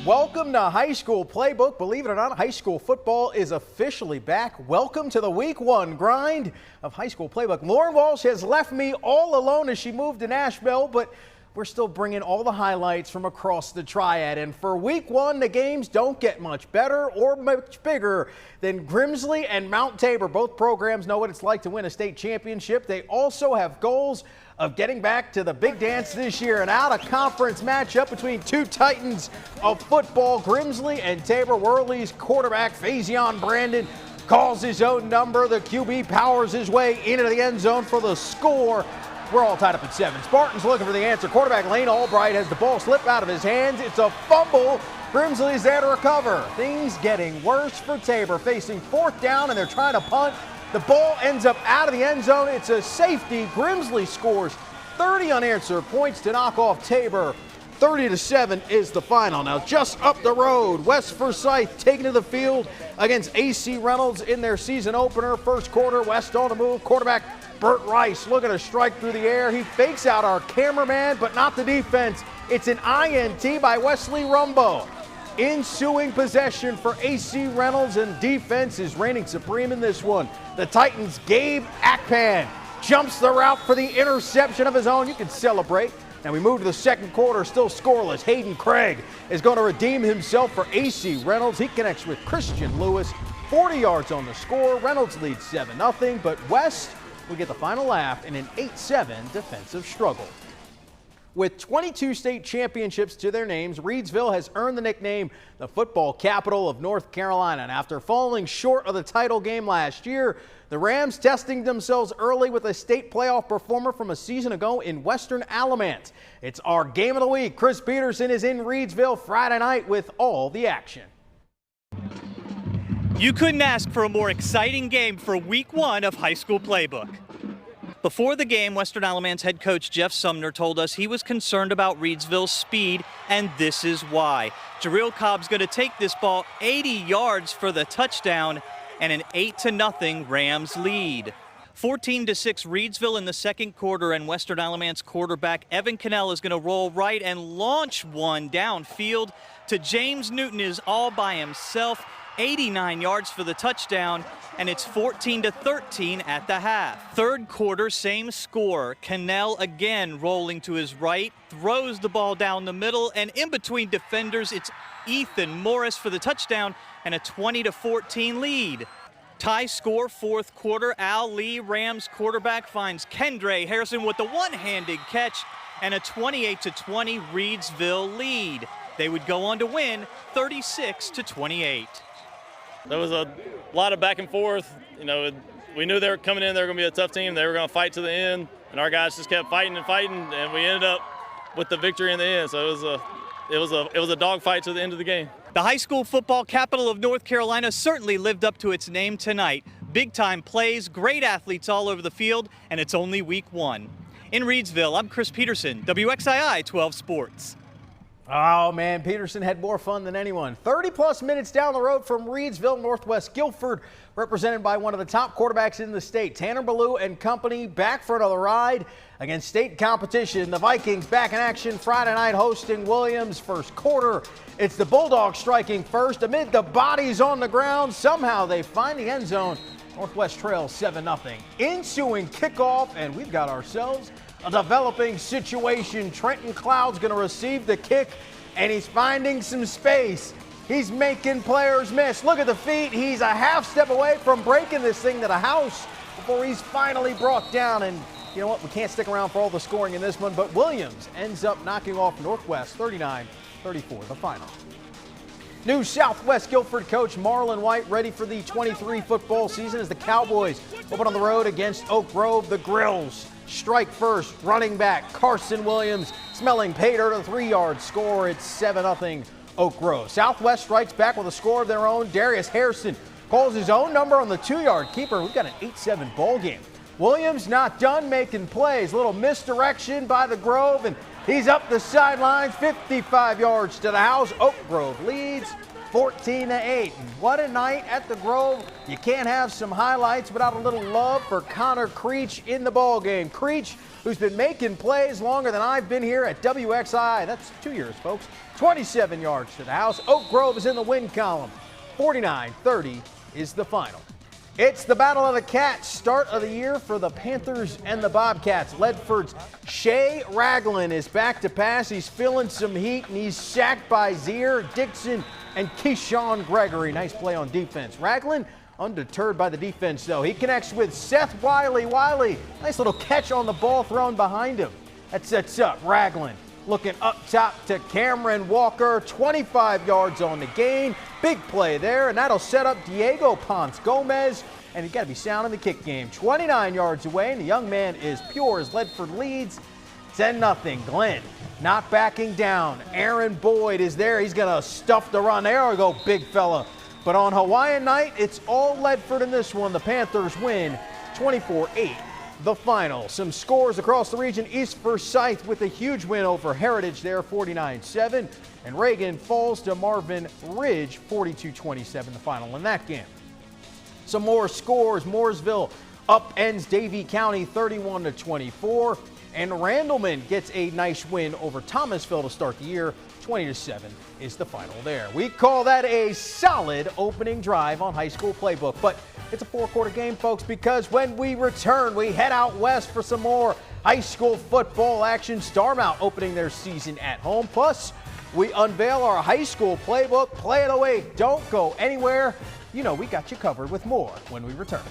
Welcome to High School Playbook. Believe it or not, high school football is officially back. Welcome to the week one grind of High School Playbook. Lauren Walsh has left me all alone as she moved to Nashville, but we're still bringing all the highlights from across the Triad. And for week one, the games don't get much better or much bigger than Grimsley and Mount Tabor. Both programs know what it's like to win a state championship. They also have goals of getting back to the big dance this year. An out-of-conference matchup between two titans of football, Grimsley and Tabor. Worley's quarterback, Faison Brandon, calls his own number. The QB powers his way into the end zone for the score. We're all tied up at 7. Spartans looking for the answer. Quarterback Lane Albright has the ball slip out of his hands. It's a fumble. Grimsley's there to recover. Things getting worse for Tabor, facing 4th down, and they're trying to punt. The ball ends up out of the end zone. It's a safety. Grimsley scores 30 unanswered points to knock off Tabor. 30-7 is the final. Now just up the road, West Forsyth taking to the field against AC Reynolds in their season opener. First quarter, West on the move. Quarterback Burt Rice looking to strike through the air. He fakes out our cameraman, but not the defense. It's an INT by Wesley Rumbo. Ensuing possession for AC Reynolds, and defense is reigning supreme in this one. The Titans' Gabe Akpan jumps the route for the interception of his own. You can celebrate. Now we move to the second quarter, still scoreless. Hayden Craig is going to redeem himself for AC Reynolds. He connects with Christian Lewis. 40 yards on the score. Reynolds leads 7-0, but West will get the final laugh in an 8-7 defensive struggle. With 22 state championships to their names, Reidsville has earned the nickname the football capital of North Carolina. And after falling short of the title game last year, the Rams testing themselves early with a state playoff performer from a season ago in Western Alamance. It's our game of the week. Chris Peterson is in Reidsville Friday night with all the action. You couldn't ask for a more exciting game for week one of High School Playbook. Before the game, Western Alamance head coach Jeff Sumner told us he was concerned about Reidsville's speed, and this is why. Jareel Cobb's going to take this ball 80 yards for the touchdown and an 8-0 Rams lead. 14-6 Reidsville in the second quarter, and Western Alamance quarterback Evan Cannell is going to roll right and launch one downfield to James Newton is all by himself. 89 yards for the touchdown, and it's 14-13 at the half. Third quarter, same score. Cannell again rolling to his right, throws the ball down the middle, and in between defenders, it's Ethan Morris for the touchdown and a 20-14 lead. Tie score, fourth quarter. Al Lee, Rams quarterback, finds Kendre Harrison with the one-handed catch and a 28-20 Reidsville lead. They would go on to win 36-28. There was a lot of back and forth. You know, we knew they were coming in. They were going to be a tough team. They were going to fight to the end, and our guys just kept fighting and fighting, and we ended up with the victory in the end. So it was a dogfight to the end of the game. The high school football capital of North Carolina certainly lived up to its name tonight. Big-time plays, great athletes all over the field, and it's only week one. In Reidsville, I'm Chris Peterson, WXII 12 Sports. Oh, man, Peterson had more fun than anyone. 30-plus minutes down the road from Reidsville, Northwest Guilford, represented by one of the top quarterbacks in the state, Tanner Ballou and company, back for another ride against state competition. The Vikings back in action Friday night hosting Williams. First quarter, it's the Bulldogs striking first. Amid the bodies on the ground, somehow they find the end zone. Northwest trails 7-0. Ensuing kickoff, and we've got ourselves a developing situation. Trenton Cloud's going to receive the kick, and he's finding some space. He's making players miss. Look at the feet. He's a half step away from breaking this thing to the house before he's finally brought down. And you know what? We can't stick around for all the scoring in this one, but Williams ends up knocking off Northwest 39-34, the final. New Southwest Guilford coach Marlon White ready for the 23 football season as the Cowboys open on the road against Oak Grove. The Grills strike first. Running back Carson Williams smelling pay dirt, a 3-yard score. It's 7-0 Oak Grove. Southwest strikes back with a score of their own. Darius Harrison calls his own number on the 2-yard keeper. We've got an 8-7 ball game. Williams not done making plays. Little misdirection by the Grove, and he's up the sidelines, 55 yards to the house. Oak Grove leads 14-8. And what a night at the Grove. You can't have some highlights without a little love for Connor Creech in the ballgame. Creech, who's been making plays longer than I've been here at WXI. That's 2 years, folks. 27 yards to the house. Oak Grove is in the win column. 49-30 is the final. It's the Battle of the Cats, start of the year for the Panthers and the Bobcats. Ledford's Shea Ragland is back to pass. He's feeling some heat, and he's sacked by Zier, Dixon, and Keyshawn Gregory. Nice play on defense. Ragland undeterred by the defense, though. He connects with Seth Wiley. Wiley, nice little catch on the ball thrown behind him. That sets up Ragland. Looking up top to Cameron Walker, 25 yards on the gain. Big play there, and that'll set up Diego Ponce Gomez. And he's got to be sound in the kick game. 29 yards away, and the young man is pure as Ledford leads 10-0. Glenn not backing down. Aaron Boyd is there. He's going to stuff the run. There we go, big fella. But on Hawaiian night, it's all Ledford in this one. The Panthers win 24-8. The final. Some scores across the region. East Forsyth with a huge win over Heritage there, 49-7. And Reagan falls to Marvin Ridge, 42-27, the final in that game. Some more scores. Mooresville upends Davie County 31-24. And Randleman gets a nice win over Thomasville to start the year. 20-7 is the final there. We call that a solid opening drive on High School Playbook. But it's a four-quarter game, folks, because when we return, we head out west for some more high school football action. Starmount opening their season at home. Plus, we unveil our high school playbook. Play it away. Don't go anywhere. You know we got you covered with more when we return.